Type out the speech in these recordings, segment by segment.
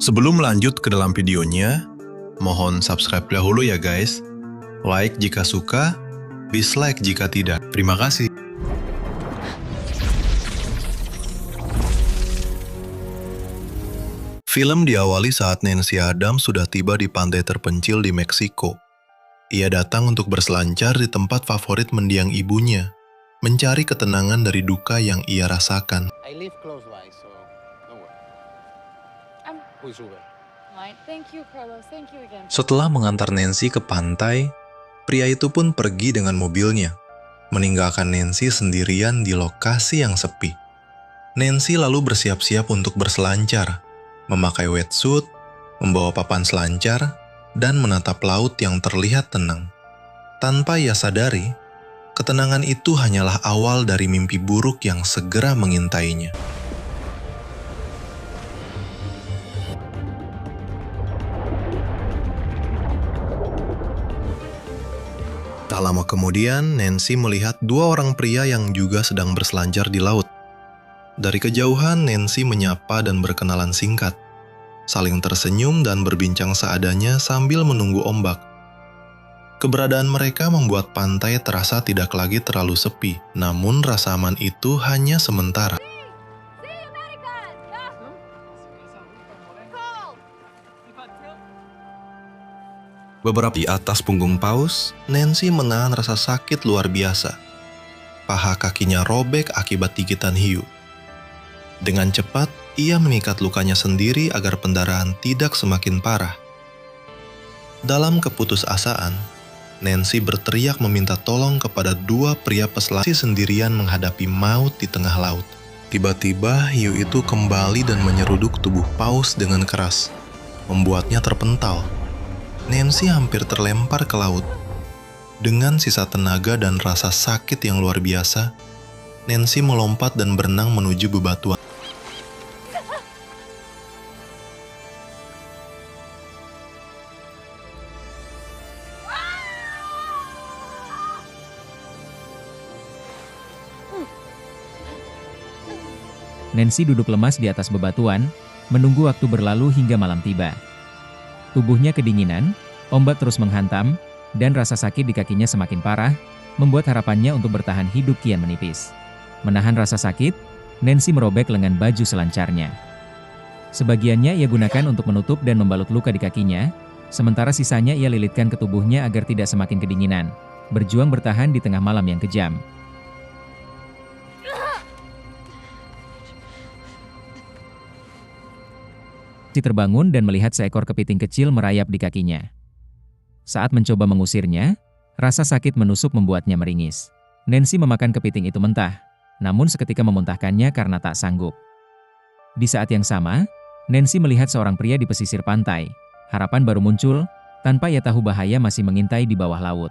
Sebelum lanjut ke dalam videonya, mohon subscribe dahulu ya guys. Like jika suka, dislike jika tidak. Terima kasih. Film diawali saat Nancy Adams sudah tiba di pantai terpencil di Meksiko. Ia datang untuk berselancar di tempat favorit mendiang ibunya, mencari ketenangan dari duka yang ia rasakan. I live close by, so don't worry. Who's Uber? Thank you, Carlos. Thank you again. Setelah mengantar Nancy ke pantai, pria itu pun pergi dengan mobilnya, meninggalkan Nancy sendirian di lokasi yang sepi. Nancy lalu bersiap-siap untuk berselancar, memakai wetsuit, membawa papan selancar, dan menatap laut yang terlihat tenang. Tanpa ia sadari, ketenangan itu hanyalah awal dari mimpi buruk yang segera mengintainya. Tak lama kemudian, Nancy melihat dua orang pria yang juga sedang berselancar di laut. Dari kejauhan, Nancy menyapa dan berkenalan singkat, saling tersenyum dan berbincang seadanya sambil menunggu ombak. Keberadaan mereka membuat pantai terasa tidak lagi terlalu sepi, namun rasa aman itu hanya sementara. Beberapa di atas punggung paus, Nancy menahan rasa sakit luar biasa. Paha kakinya robek akibat gigitan hiu. Dengan cepat, ia mengikat lukanya sendiri agar pendarahan tidak semakin parah. Dalam keputusasaan, Nancy berteriak meminta tolong kepada dua pria peselancar sendirian menghadapi maut di tengah laut. Tiba-tiba, hiu itu kembali dan menyeruduk tubuh paus dengan keras, membuatnya terpental. Nancy hampir terlempar ke laut. Dengan sisa tenaga dan rasa sakit yang luar biasa, Nancy melompat dan berenang menuju bebatuan. Nancy duduk lemas di atas bebatuan, menunggu waktu berlalu hingga malam tiba. Tubuhnya kedinginan, ombak terus menghantam, dan rasa sakit di kakinya semakin parah, membuat harapannya untuk bertahan hidup kian menipis. Menahan rasa sakit, Nancy merobek lengan baju selancarnya. Sebagiannya ia gunakan untuk menutup dan membalut luka di kakinya, sementara sisanya ia lilitkan ke tubuhnya agar tidak semakin kedinginan, berjuang bertahan di tengah malam yang kejam. Nancy terbangun dan melihat seekor kepiting kecil merayap di kakinya. Saat mencoba mengusirnya, rasa sakit menusuk membuatnya meringis. Nancy memakan kepiting itu mentah, namun seketika memuntahkannya karena tak sanggup. Di saat yang sama, Nancy melihat seorang pria di pesisir pantai. Harapan baru muncul, tanpa ia tahu bahaya masih mengintai di bawah laut.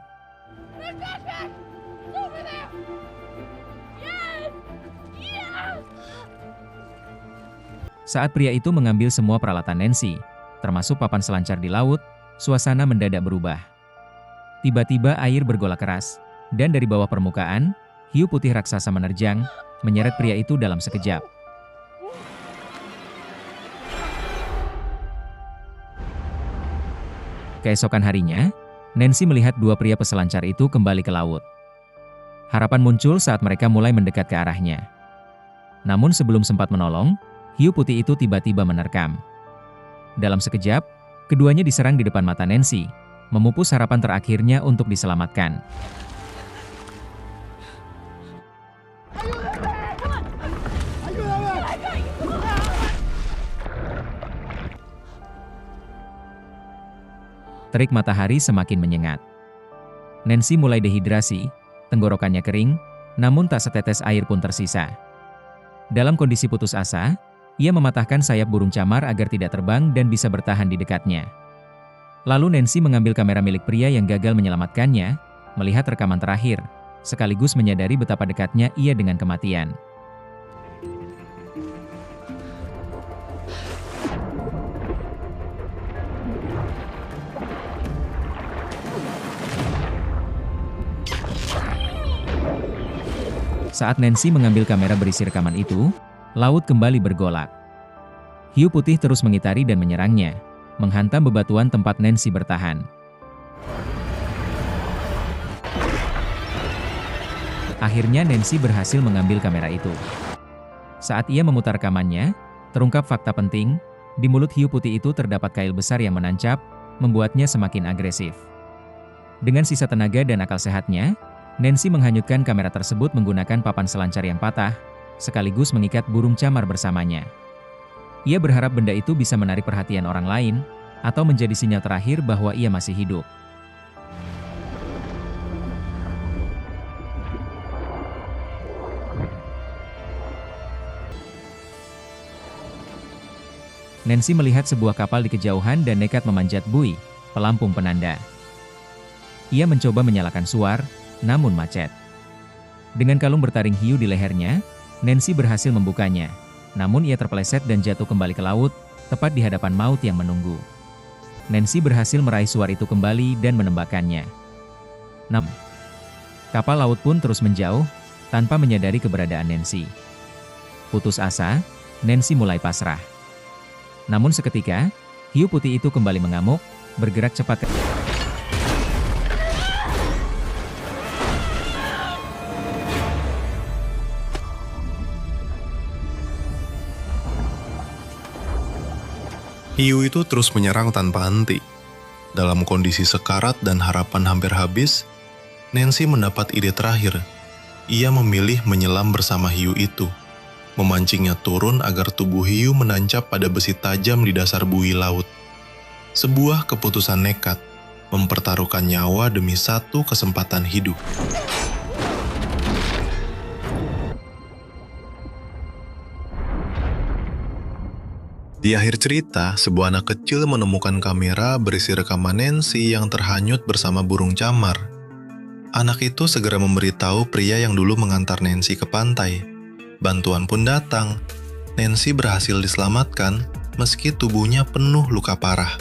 Saat pria itu mengambil semua peralatan Nancy, termasuk papan selancar di laut, suasana mendadak berubah. Tiba-tiba air bergolak keras, dan dari bawah permukaan, hiu putih raksasa menerjang, menyeret pria itu dalam sekejap. Keesokan harinya, Nancy melihat dua pria peselancar itu kembali ke laut. Harapan muncul saat mereka mulai mendekat ke arahnya. Namun sebelum sempat menolong, hiu putih itu tiba-tiba menerkam. Dalam sekejap, keduanya diserang di depan mata Nancy, memupus harapan terakhirnya untuk diselamatkan. Terik matahari semakin menyengat. Nancy mulai dehidrasi, tenggorokannya kering, namun tak setetes air pun tersisa. Dalam kondisi putus asa, ia mematahkan sayap burung camar agar tidak terbang dan bisa bertahan di dekatnya. Lalu Nancy mengambil kamera milik pria yang gagal menyelamatkannya, melihat rekaman terakhir, sekaligus menyadari betapa dekatnya ia dengan kematian. Saat Nancy mengambil kamera berisi rekaman itu, laut kembali bergolak. Hiu putih terus mengitari dan menyerangnya, menghantam bebatuan tempat Nancy bertahan. Akhirnya Nancy berhasil mengambil kamera itu. Saat ia memutar rekamannya, terungkap fakta penting, di mulut hiu putih itu terdapat kail besar yang menancap, membuatnya semakin agresif. Dengan sisa tenaga dan akal sehatnya, Nancy menghanyutkan kamera tersebut menggunakan papan selancar yang patah, sekaligus mengikat burung camar bersamanya. Ia berharap benda itu bisa menarik perhatian orang lain, atau menjadi sinyal terakhir bahwa ia masih hidup. Nancy melihat sebuah kapal di kejauhan dan nekat memanjat buoy, pelampung penanda. Ia mencoba menyalakan suar, namun macet. Dengan kalung bertaring hiu di lehernya, Nancy berhasil membukanya. Namun ia terpeleset dan jatuh kembali ke laut, tepat di hadapan maut yang menunggu. Nancy berhasil meraih suar itu kembali dan menembakkannya. Namun, kapal laut pun terus menjauh, tanpa menyadari keberadaan Nancy. Putus asa, Nancy mulai pasrah. Namun seketika, hiu putih itu kembali mengamuk, bergerak cepat ke... Hiu itu terus menyerang tanpa henti. Dalam kondisi sekarat dan harapan hampir habis, Nancy mendapat ide terakhir. Ia memilih menyelam bersama hiu itu, memancingnya turun agar tubuh hiu menancap pada besi tajam di dasar buih laut. Sebuah keputusan nekat, mempertaruhkan nyawa demi satu kesempatan hidup. Di akhir cerita, sebuah anak kecil menemukan kamera berisi rekaman Nancy yang terhanyut bersama burung camar. Anak itu segera memberitahu pria yang dulu mengantar Nancy ke pantai. Bantuan pun datang. Nancy berhasil diselamatkan meski tubuhnya penuh luka parah.